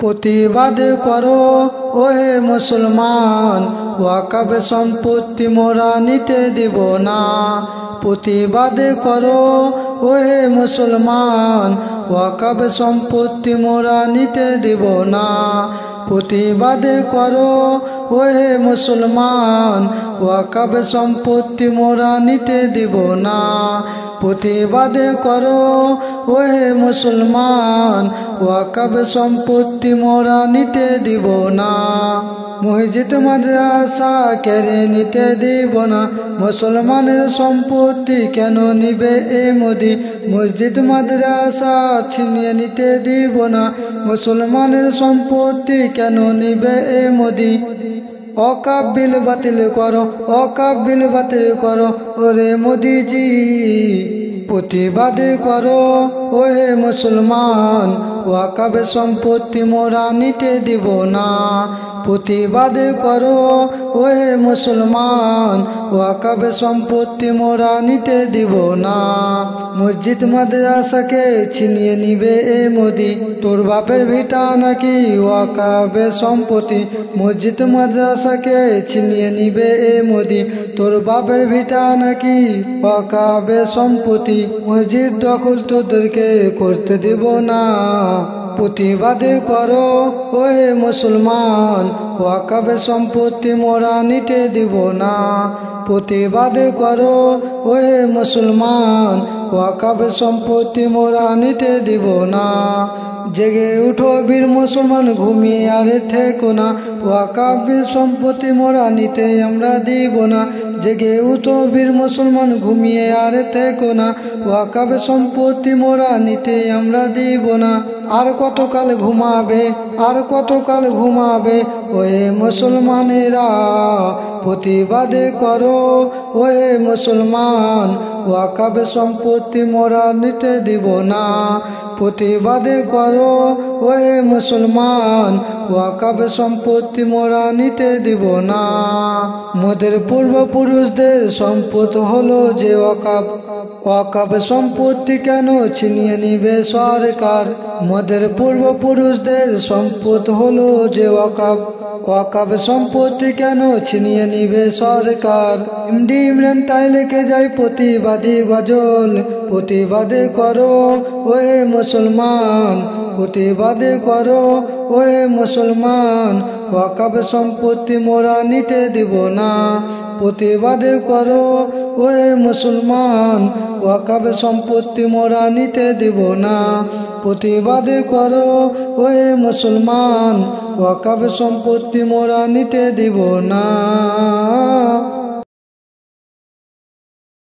প্রতিবাদ করো ওহে মুসলমান, ওয়াকফ সম্পত্তি মোরা নিতে দিব না। প্রতিবাদ করো ওহে মুসলমান, ওয়াকফ সম্পত্তি মোরা নিতে দিব না। প্রতিবাদ করো ওহে মুসলমান, ওয়াকফ সম্পত্তি মোরা নিতে দিব না। প্রতিবাদ করো ওহে মুসলমান, ওয়াকফ সম্পত্তি মোরা নিতে দিব না। মসজিদ মাদ্রাসা কেড়ে নিতে দিব না, মুসলমানের সম্পত্তি কেন নিবে এ মোদি। মসজিদ মাদ্রাসা ছিনিয়ে নিতে দিব না, মুসলমানের সম্পত্তি কেন নিবে এ মোদি। ওয়াকফ বিল বাতিল করো, ওয়াকফ বিল বাতিল করো ওরে মোদিজি। প্রতিবাদ করো ওহে মুসলমান, ওয়াকফ সম্পত্তি মোরা নিতে দিব না। প্রতিবাদ করো ওহে মুসলমান, ওয়াকফ সম্পত্তি মোরা নিতে দিব না। মসজিদ মাদ্রাসাকে ছিনিয়ে নিবে এ মোদি, তোর বাপের ভিটা নাকি ওয়াকফ সম্পত্তি। মসজিদ মাদ্রাসাকে ছিনিয়ে নিবে এ মোদি, তোর বাপের ভিটা নাকি ওয়াকফ সম্পত্তি। মসজিদ দখল তোদেরকে করতে দিব না। প্রতিবাদ করো ওহে মুসলমান, ওয়াকফ সম্পত্তি মোরা নিতে দিব না। প্রতিবাদ করো ওহে মুসলমান, ওয়াকফ সম্পত্তি মোরা নিতে দিব না। জেগে উঠো বীর মুসলমান, ঘুমিয়ে আর থেকো না, ওয়াকফ সম্পত্তি মোরা নিতে আমরা দিব না। জেগে উঠো বীর মুসলমান, ঘুমিয়ে আর থেকো না, ওয়াকফ সম্পত্তি মোরা নিতে আমরা দিব না। আর কতকাল ঘুমাবে, আর কতকাল ঘুমাবে ওহে মুসলমানেরা। প্রতিবাদ করো ওহে মুসলমান, ওয়াকফ সম্পত্তি মোরা নিতে দিব না। প্রতিবাদ করো ওহে মুসলমান, ওয়াকফ সম্পত্তি মোরা নিতে দিব না। মোদের পূর্বপুরুষদের সম্পদ হলো যে ওয়াকফ, ওয়াকফ সম্পত্তি কেন ছিনিয়ে নিবে সরকার। মোদের পূর্বপুরুষদের সম্পদ হলো যে ওয়াকফ, ওয়াকফ সম্পত্তি কেন ছিনিয়ে নিবে সরকার। এমডি ইমরান তাই লিখে যায় প্রতিবাদী গজল। প্রতিবাদ করো ওহে মুসলমান, প্রতিবাদ করো ওহে মুসলমান, ওয়াকফ সম্পত্তি মোরা নিতে দিব না। প্রতিবাদ করো ওহে মুসলমান, ওয়াকফ সম্পত্তি মোরা নিতে দিব না। প্রতিবাদ করো ওহে মুসলমান, ওয়াকফ সম্পত্তি মোরা নিতে দিব না।